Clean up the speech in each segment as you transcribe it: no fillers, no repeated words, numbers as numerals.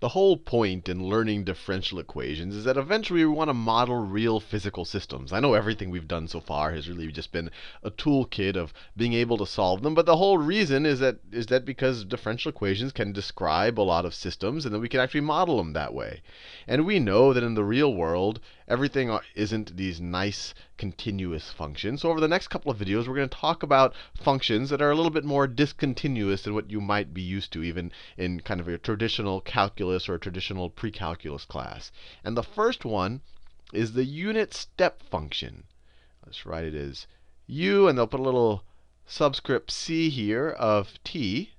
The whole point in learning differential equations is that eventually we want to model real physical systems. I know everything we've done so far has really just been a toolkit of being able to solve them, but the whole reason is that because differential equations can describe a lot of systems, and then we can actually model them that way. And we know that in the real world, everything isn't these nice continuous functions. So over the next couple of videos, we're going to talk about functions that are a little bit more discontinuous than what you might be used to, even in kind of a traditional calculus or a traditional pre-calculus class. And the first one is the unit step function. Let's write it as u, and they'll put a little subscript c here of t.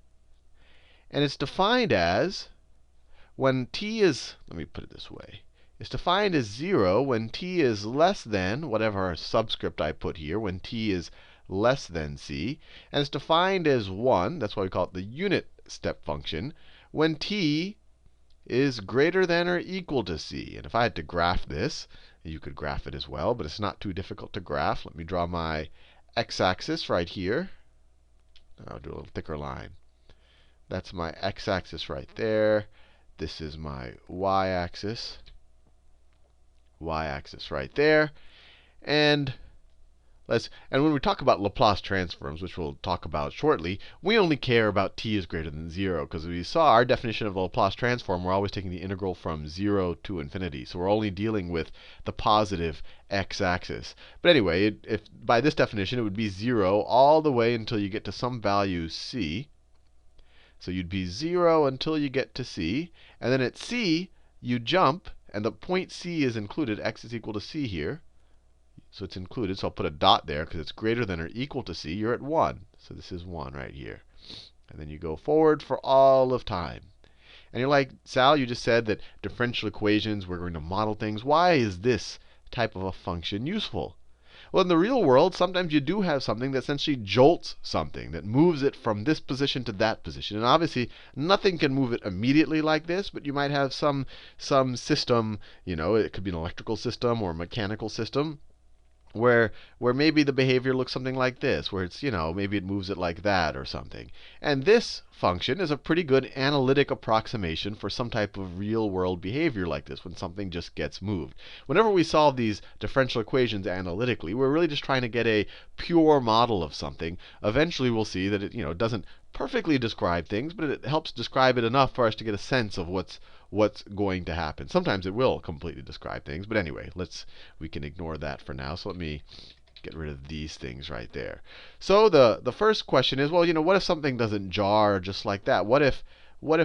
And it's defined as when t is, let me put it this way. It's defined as 0 when t is less than whatever subscript I put here, when t is less than c. And it's defined as 1, that's why we call it the unit step function, when t is greater than or equal to c. And if I had to graph this, you could graph it as well, but it's not too difficult to graph. Let me draw my x-axis right here. I'll do a little thicker line. That's my x-axis right there. This is my y-axis. Y-axis right there. And when we talk about Laplace transforms, which we'll talk about shortly, we only care about t is greater than 0. Because we saw our definition of a Laplace transform, we're always taking the integral from 0 to infinity. So we're only dealing with the positive x-axis. But anyway, if by this definition, it would be 0 all the way until you get to some value c. So you'd be 0 until you get to c. And then at c, you jump. And the point c is included. X is equal to c here. So it's included. So I'll put a dot there because it's greater than or equal to c. You're at 1. So this is 1 right here. And then you go forward for all of time. And you're like, Sal, you just said that differential equations, we're going to model things. Why is this type of a function useful? Well, in the real world, sometimes you do have something that essentially jolts something, that moves it from this position to that position. And obviously, nothing can move it immediately like this, but you might have some system, it could be an electrical system or a mechanical system, where maybe the behavior looks something like this, where it's, maybe it moves it like that or something. And this function is a pretty good analytic approximation for some type of real world behavior like this, when something just gets moved. Whenever we solve these differential equations analytically, we're really just trying to get a pure model of something. Eventually, we'll see that it doesn't perfectly describe things, but it helps describe it enough for us to get a sense of what's going to happen. Sometimes it will completely describe things. But anyway, we can ignore that for now. So let me get rid of these things right there. So the first question is, well, what if something doesn't jar just like that? What if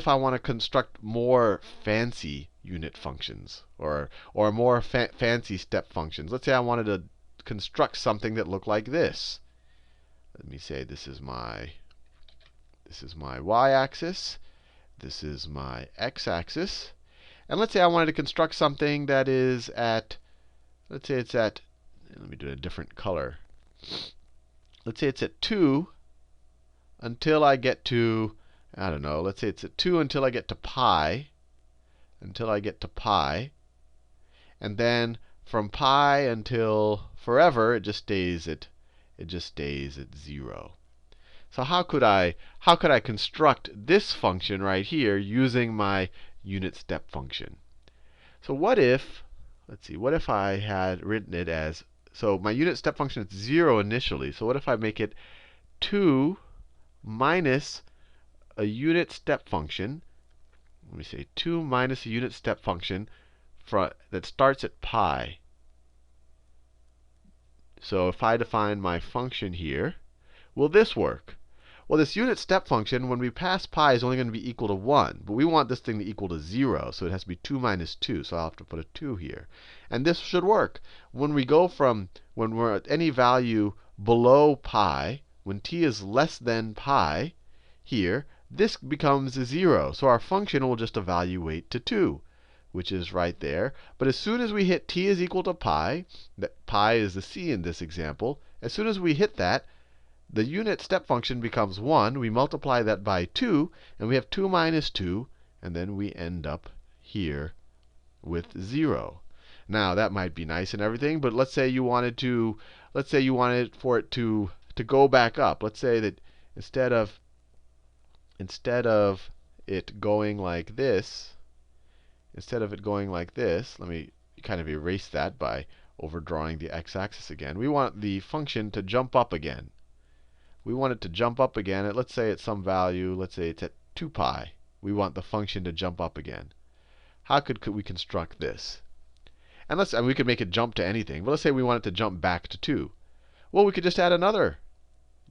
I want to construct more fancy unit functions or more fancy step functions? Let's say I wanted to construct something that looked like this. Let me say this is my y-axis. This is my x-axis. And let's say I wanted to construct something that is at, let's say it's at, let me do a different color. Let's say it's at 2 until I get to, I don't know, let's say it's at 2 until I get to pi. Until I get to pi. And then from pi until forever, it just stays at 0. So how could I construct this function right here using my unit step function? So what if, let's see, what if I had written it as, so my unit step function is 0 initially. So what if I make it 2 minus a unit step function? Let me say 2 minus a unit step function that starts at pi. So if I define my function here, will this work? Well, this unit step function, when we pass pi, is only going to be equal to 1. But we want this thing to equal to 0. So it has to be 2 minus 2. So I'll have to put a 2 here. And this should work. When we're at any value below pi, when t is less than pi, here, this becomes 0. So our function will just evaluate to 2, which is right there. But as soon as we hit t is equal to pi, that pi is the c in this example, as soon as we hit that, the unit step function becomes 1. We multiply that by 2, and we have 2 minus 2, and then we end up here with 0. Now, that might be nice and everything, but let's say you wanted for it to go back up. Let's say that instead of it going like this, instead of it going like this, let me kind of erase that by overdrawing the x-axis again. We want the function to jump up again. We want it to jump up again at, let's say, at some value. Let's say it's at 2 pi. We want the function to jump up again. How could we construct this? And we could make it jump to anything. But let's say we want it to jump back to 2. Well, we could just add another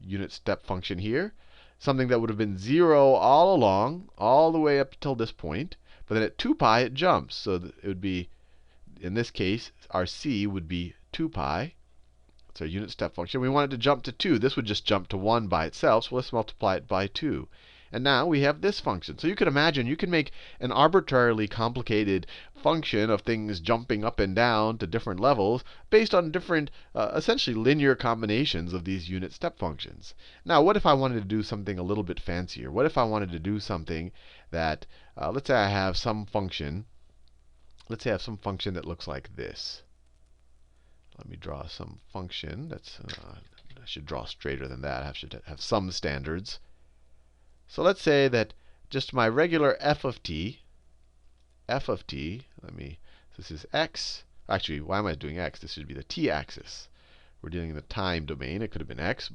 unit step function here. Something that would have been 0 all along, all the way up till this point. But then at 2 pi, it jumps. So it would be, in this case, our c would be 2 pi. It's our unit step function. We want it to jump to 2. This would just jump to 1 by itself. So let's multiply it by 2. And now we have this function. So you can imagine you can make an arbitrarily complicated function of things jumping up and down to different levels based on different, essentially linear combinations of these unit step functions. Now, what if I wanted to do something a little bit fancier? What if I wanted to do something that, let's say I have some function. Let's say I have some function that looks like this. Let me draw some function that's, I should draw straighter than that. I should have some standards. So let's say that just my regular f of t, this is x. Actually, why am I doing x? This should be the t-axis. We're dealing in the time domain. It could have been x,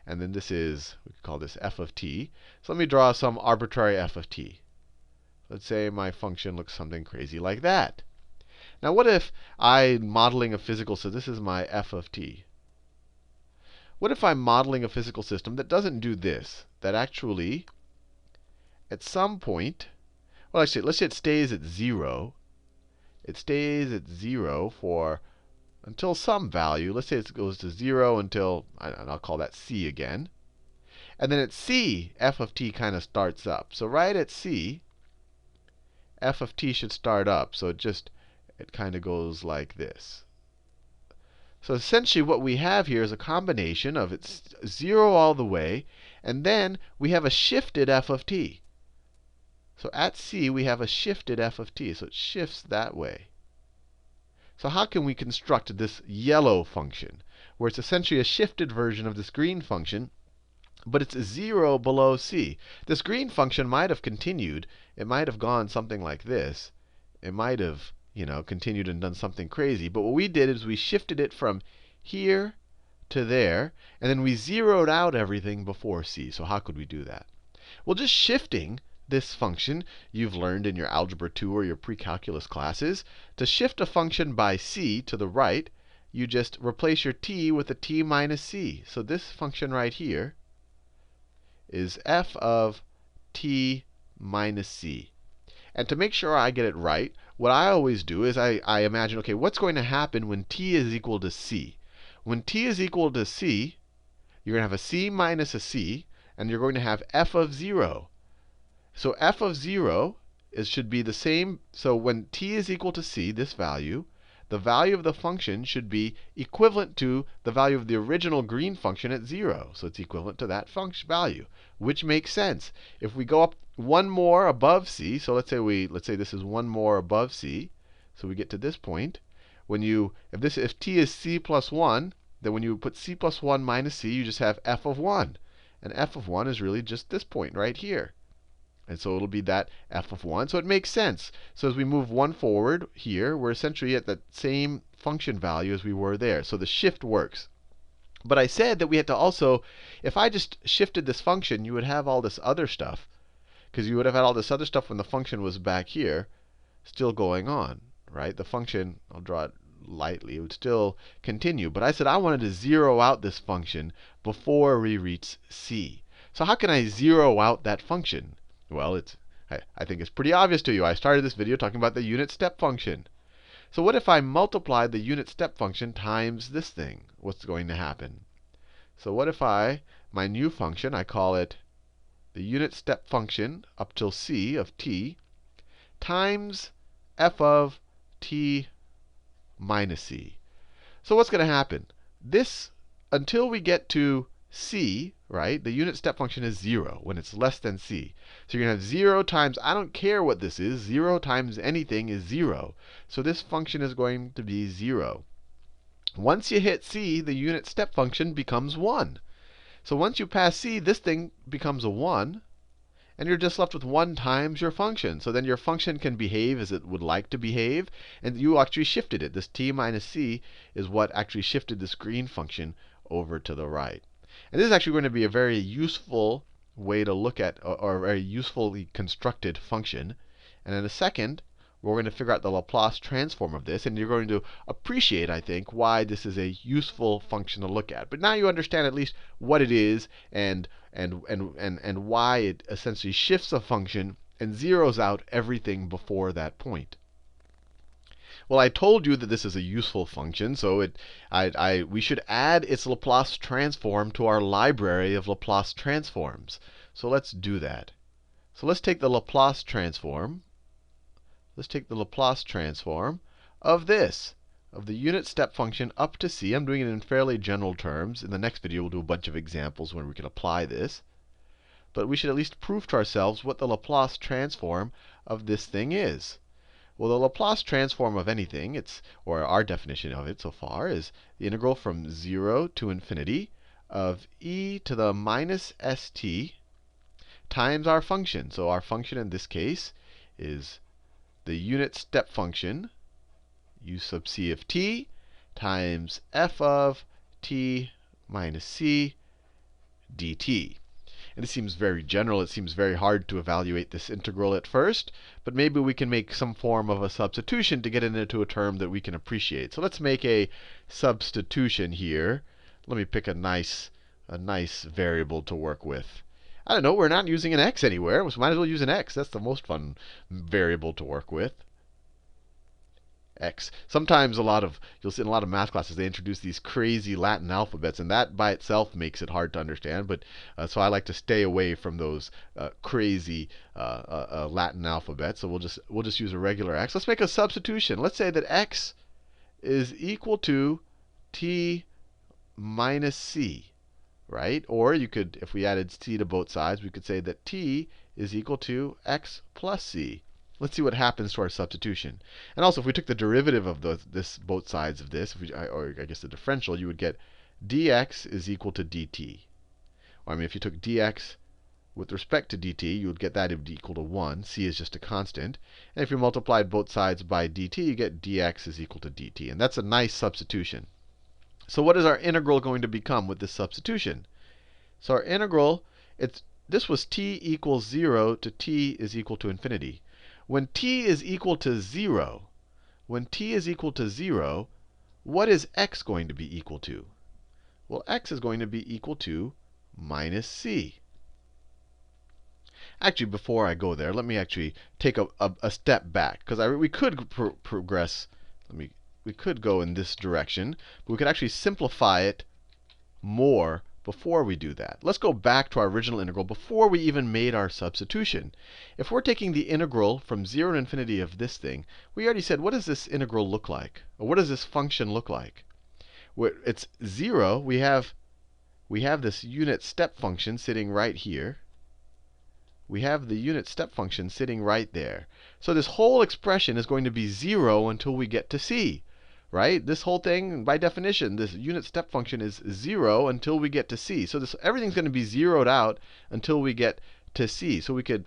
and then this is, we could call this f of t. So let me draw some arbitrary f of t. Let's say my function looks something crazy like that. Now, what if I'm modeling a physical system? This is my f of t. What if I'm modeling a physical system that doesn't do this? That actually, at some point, well, actually, let's say it stays at 0. It stays at 0 for until some value. Let's say it goes to 0 until, and I'll call that c again. And then at c, f of t kind of starts up. So right at c, f of t should start up. So it kind of goes like this. So essentially what we have here is a combination of it's 0 all the way, and then we have a shifted f of t. So at c, we have a shifted f of t. So it shifts that way. So how can we construct this yellow function, where it's essentially a shifted version of this green function, but it's 0 below c? This green function might have continued. It might have gone something like this. It might have, continued and done something crazy. But what we did is we shifted it from here to there, and then we zeroed out everything before c. So how could we do that? Well, just shifting this function, you've learned in your Algebra 2 or your pre-calculus classes, to shift a function by c to the right, you just replace your t with a t minus c. So this function right here is f of t minus c. And to make sure I get it right, what I always do is I imagine, OK, what's going to happen when t is equal to c? When t is equal to c, you're going to have a c minus a c, and you're going to have f of 0. So f of 0 should be the same. So when t is equal to c, this value, the value of the function should be equivalent to the value of the original green function at 0. So it's equivalent to that function value, which makes sense. If we go up one more above c, so let's say this is one more above c, so we get to this point. If t is c plus 1, then when you put c plus 1 minus c, you just have f of 1. And f of 1 is really just this point right here. And so it'll be that f of 1. So it makes sense. So as we move 1 forward here, we're essentially at the same function value as we were there. So the shift works. But I said that we had to also, if I just shifted this function, you would have all this other stuff. Because you would have had all this other stuff when the function was back here still going on, right? The function, I'll draw it lightly, it would still continue. But I said I wanted to zero out this function before we reach c. So how can I zero out that function? Well, I think it's pretty obvious to you. I started this video talking about the unit step function. So what if I multiply the unit step function times this thing? What's going to happen? So what if my new function, I call it the unit step function up till c of t, times f of t minus c. So what's going to happen? Until we get to c, right, the unit step function is 0 when it's less than c. So you're going to have 0 times, I don't care what this is, 0 times anything is 0. So this function is going to be 0. Once you hit c, the unit step function becomes 1. So once you pass c, this thing becomes a 1. And you're just left with 1 times your function. So then your function can behave as it would like to behave. And you actually shifted it. This t minus c is what actually shifted this green function over to the right. And this is actually going to be a very useful way to look at, or a very usefully constructed function. And in a second, we're going to figure out the Laplace transform of this. And you're going to appreciate, I think, why this is a useful function to look at. But now you understand at least what it is and why it essentially shifts a function and zeroes out everything before that point. Well, I told you that this is a useful function, so we should add its Laplace transform to our library of Laplace transforms. So let's do that. So let's take the Laplace transform. Let's take the Laplace transform of this, of the unit step function up to c. I'm doing it in fairly general terms. In the next video, we'll do a bunch of examples where we can apply this. But we should at least prove to ourselves what the Laplace transform of this thing is. Well, the Laplace transform of anything, or our definition of it so far, is the integral from 0 to infinity of e to the minus st times our function. So our function in this case is the unit step function, u sub c of t, times f of t minus c dt. And this seems very general. It seems very hard to evaluate this integral at first. But maybe we can make some form of a substitution to get it into a term that we can appreciate. So let's make a substitution here. Let me pick a nice variable to work with. I don't know. We're not using an x anywhere. So might as well use an x. That's the most fun variable to work with. X. Sometimes you'll see in a lot of math classes, they introduce these crazy Latin alphabets, and that by itself makes it hard to understand. But so I like to stay away from those crazy Latin alphabets. So we'll just use a regular x. Let's make a substitution. Let's say that x is equal to t minus c, right? Or you could, if we added c to both sides, we could say that t is equal to x plus c. Let's see what happens to our substitution. And also, if we took the derivative of both sides of this, or I guess the differential, you would get dx is equal to dt. Or I mean, if you took dx with respect to dt, you would get that equal to 1. C is just a constant. And if you multiplied both sides by dt, you get dx is equal to dt. And that's a nice substitution. So what is our integral going to become with this substitution? So our integral, this was t equals 0 to t is equal to infinity. When t is equal to 0, what is x going to be equal to? Well, x is going to be equal to minus c. Actually, before I go there, let me actually take a step back, because we could progress. We could go in this direction, but we could actually simplify it more before we do that. Let's go back to our original integral before we even made our substitution. If we're taking the integral from 0 to infinity of this thing, we already said, what does this integral look like? Or what does this function look like? It's 0. We have this unit step function sitting right here. We have the unit step function sitting right there. So this whole expression is going to be 0 until we get to c. Right? This whole thing, by definition, this unit step function is 0 until we get to c. So everything's going to be zeroed out until we get to c. So we could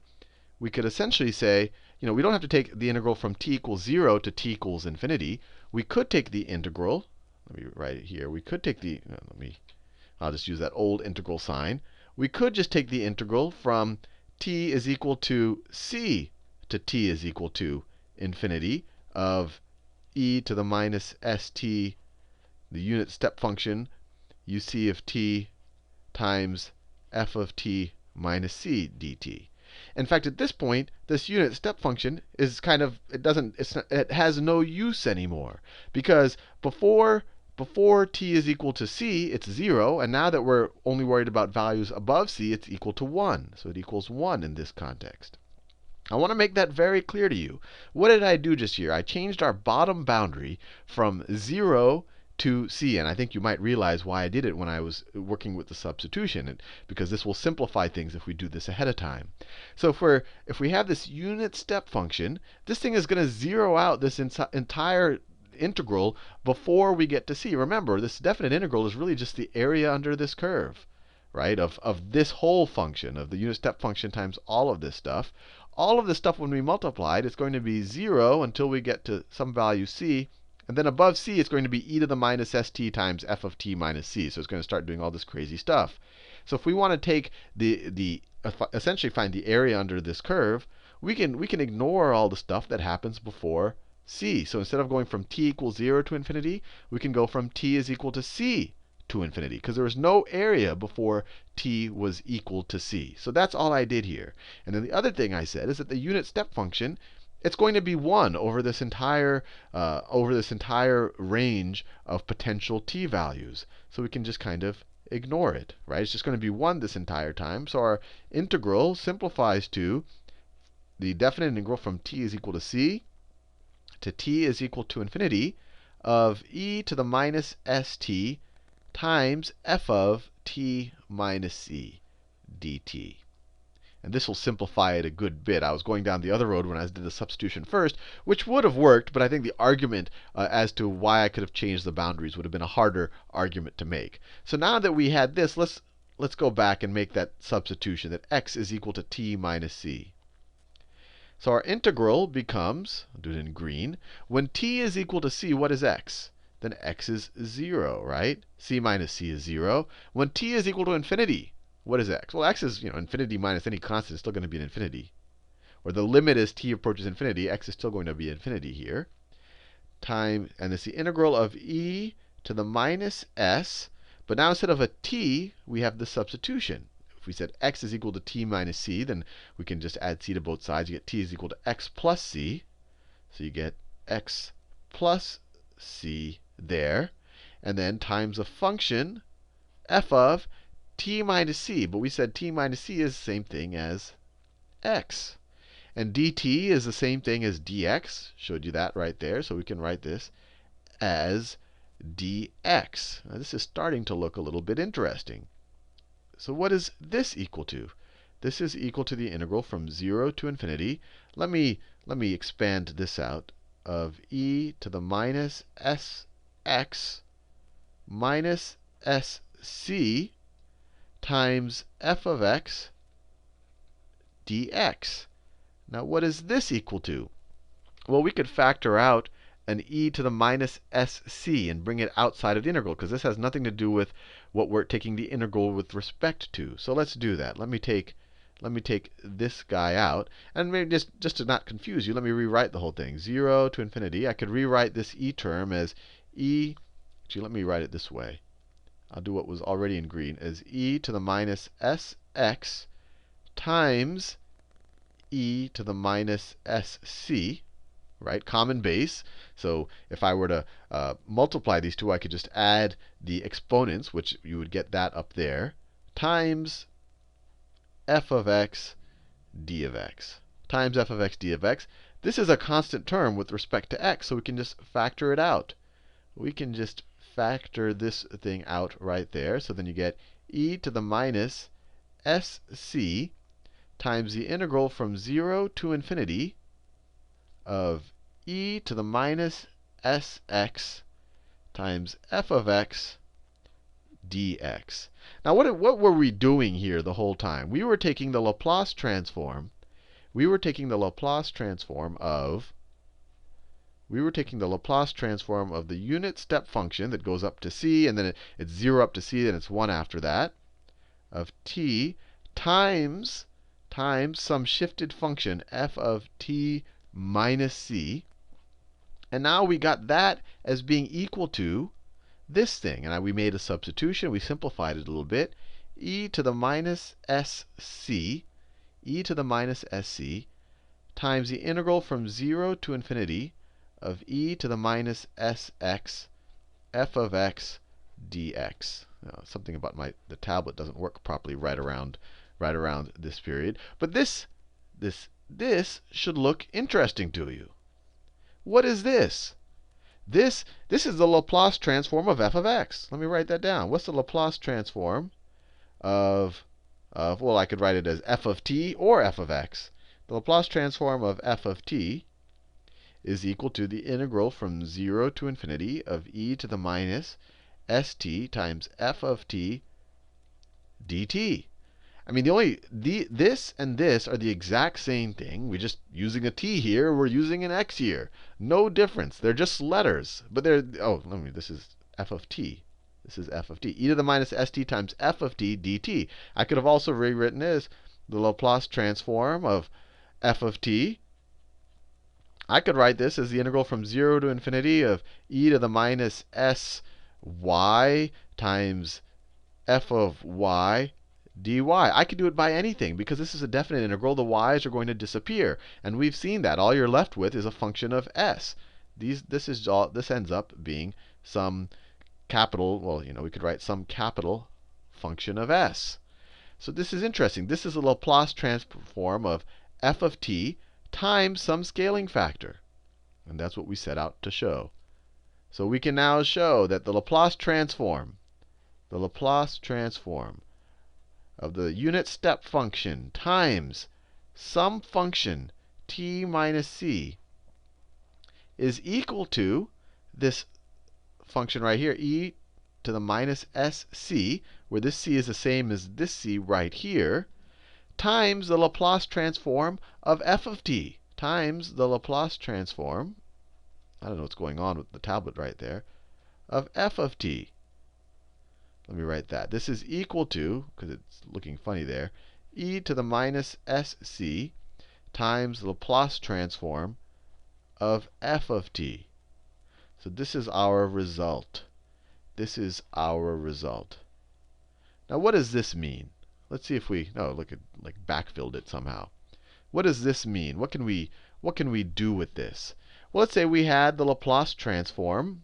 essentially say, we don't have to take the integral from t equals 0 to t equals infinity. We could take the integral. Let me write it here. We could take the, I'll just use that old integral sign. We could just take the integral from t is equal to c to t is equal to infinity of e to the minus st, the unit step function, uc of t times f of t minus c dt. In fact, at this point, this unit step function is it has no use anymore. Because before t is equal to c, it's 0. And now that we're only worried about values above c, it's equal to 1. So it equals 1 in this context. I want to make that very clear to you. What did I do just here? I changed our bottom boundary from 0 to c. And I think you might realize why I did it when I was working with the substitution, because this will simplify things if we do this ahead of time. So if we have this unit step function, this thing is going to zero out this entire integral before we get to c. Remember, this definite integral is really just the area under this curve. right, of this whole function, of the unit step function times all of this stuff. All of this stuff, when we multiply it, it's going to be 0 until we get to some value c. And then above c, it's going to be e to the minus st times f of t minus c. So it's going to start doing all this crazy stuff. So if we want to take essentially find the area under this curve, we can ignore all the stuff that happens before c. So instead of going from t equals 0 to infinity, we can go from t is equal to c to infinity, because there was no area before t was equal to c. So that's all I did here. And then the other thing I said is that the unit step function, it's going to be 1 over this entire range of potential t values. So we can just kind of ignore it, right? It's just going to be 1 this entire time. So our integral simplifies to the definite integral from t is equal to c to t is equal to infinity of e to the minus st times f of t minus c dt. And this will simplify it a good bit. I was going down the other road when I did the substitution first, which would have worked, but I think the argument as to why I could have changed the boundaries would have been a harder argument to make. So now that we had this, let's go back and make that substitution, that x is equal to t minus c. So our integral becomes, I'll do it in green, when t is equal to c, what is x? Then x is 0, right? c minus c is 0. When t is equal to infinity, what is x? Well, x is, infinity minus any constant is still going to be an infinity. Or the limit as t approaches infinity, x is still going to be infinity here. And it's the integral of e to the minus s. But now instead of a t, we have the substitution. If we said x is equal to t minus c, then we can just add c to both sides. You get t is equal to x plus c. So you get x plus c there. And then times a function, f of t minus c. But we said t minus c is the same thing as x. And dt is the same thing as dx. Showed you that right there. So we can write this as dx. Now this is starting to look a little bit interesting. So what is this equal to? This is equal to the integral from 0 to infinity. Let me expand this out, of e to the minus sx minus sc times f of x dx. Now what is this equal to? Well, we could factor out an e to the minus sc and bring it outside of the integral, because this has nothing to do with what we're taking the integral with respect to. So let's do that. Let me take this guy out. And maybe just to not confuse you, let me rewrite the whole thing. 0 to infinity. I could rewrite this e term as e. Actually, let me write it this way. I'll do what was already in green, as e to the minus sx times e to the minus sc. Right? Common base. So if I were to multiply these two, I could just add the exponents, which you would get that up there, times f of x d of x. Times f of x d of x. This is a constant term with respect to x, so we can just factor it out. We can just factor this thing out right there. So then you get e to the minus sc times the integral from 0 to infinity of e to the minus sx times f of x dx. Now, what were we doing here the whole time? We were taking the Laplace transform. We were taking the Laplace transform of the unit step function that goes up to c, and then it's 0 up to c, and it's 1 after that, of t times some shifted function, f of t minus c. And now we got that as being equal to this thing. And we made a substitution. We simplified it a little bit. E to the minus sc, times the integral from 0 to infinity of e to the minus sx f of x dx. Now, something about the tablet doesn't work properly right around this period. But this should look interesting to you. What is this? This is the Laplace transform of f of x. Let me write that down. What's the Laplace transform of well, I could write it as f of t or f of x. The Laplace transform of f of t is equal to the integral from 0 to infinity of e to the minus st times f of t dt. I mean, this and this are the exact same thing. We're just using a t here. We're using an x here. No difference. They're just letters. But this is f of t. This is f of t. E to the minus st times f of t dt. I could have also rewritten as the Laplace transform of f of t. I could write this as the integral from 0 to infinity of e to the minus sy times f of y dy. I could do it by anything because this is a definite integral. The y's are going to disappear. And we've seen that. All you're left with is a function of s. This ends up being some capital, we could write some capital function of s. So this is interesting. This is a Laplace transform of f of t times some scaling factor. And that's what we set out to show. So we can now show that the Laplace transform of the unit step function times some function t minus c is equal to this function right here, e to the minus sc, where this c is the same as this c right here, times the Laplace transform of f of t, times the Laplace transform, I don't know what's going on with the tablet right there, of f of t. Let me write that. This is equal to, because it's looking funny there, e to the minus sc times the Laplace transform of f of t. So this is our result. This is our result. Now, what does this mean? Let's see if we, look at, backfilled it somehow. What does this mean? What can we do with this? Well, let's say we had the Laplace transform.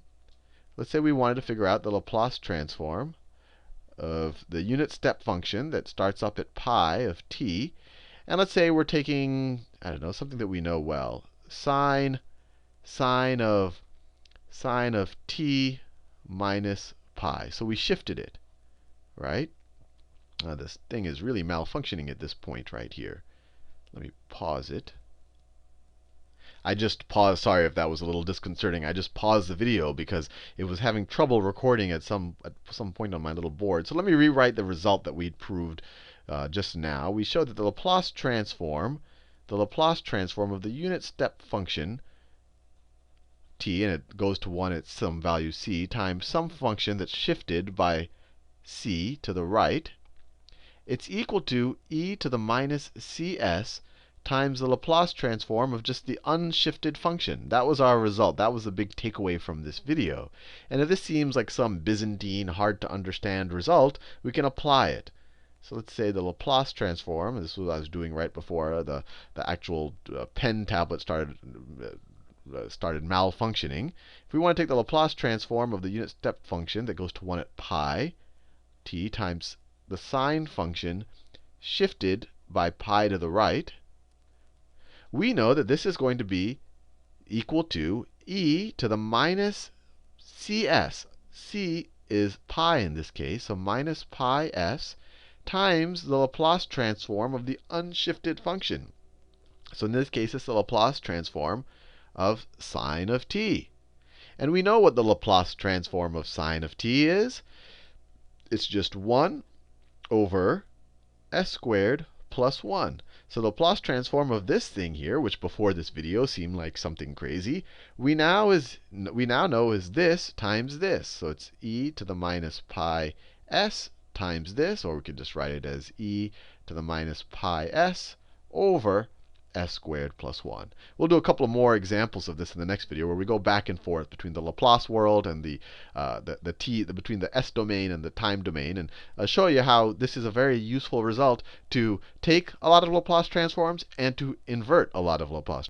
Let's say we wanted to figure out the Laplace transform of the unit step function that starts up at pi of t. And let's say we're taking, I don't know, something that we know well, sine of t minus pi. So we shifted it, right? This thing is really malfunctioning at this point right here. Let me pause it. I just paused. Sorry if that was a little disconcerting. I just paused the video because it was having trouble recording at some point on my little board. So let me rewrite the result that we'd proved just now. We showed that the Laplace transform of the unit step function t, and it goes to 1 at some value c, times some function that's shifted by c to the right, it's equal to e to the minus cs times the Laplace transform of just the unshifted function. That was our result. That was the big takeaway from this video. And if this seems like some Byzantine, hard to understand result, we can apply it. So let's say the Laplace transform, this is what I was doing right before the actual pen tablet started malfunctioning. If we want to take the Laplace transform of the unit step function that goes to 1 at pi t times the sine function shifted by pi to the right, we know that this is going to be equal to e to the minus cs. C is pi in this case, so minus pi s times the Laplace transform of the unshifted function. So in this case, it's the Laplace transform of sine of t. And we know what the Laplace transform of sine of t is. It's just 1 over s squared plus 1. So the Laplace transform of this thing here, which before this video seemed like something crazy, we now know is this times this. So it's e to the minus pi s times this, or we could just write it as e to the minus pi s over s squared plus 1. We'll do a couple of more examples of this in the next video, where we go back and forth between the Laplace world and between the s domain and the time domain, and show you how this is a very useful result to take a lot of Laplace transforms and to invert a lot of Laplace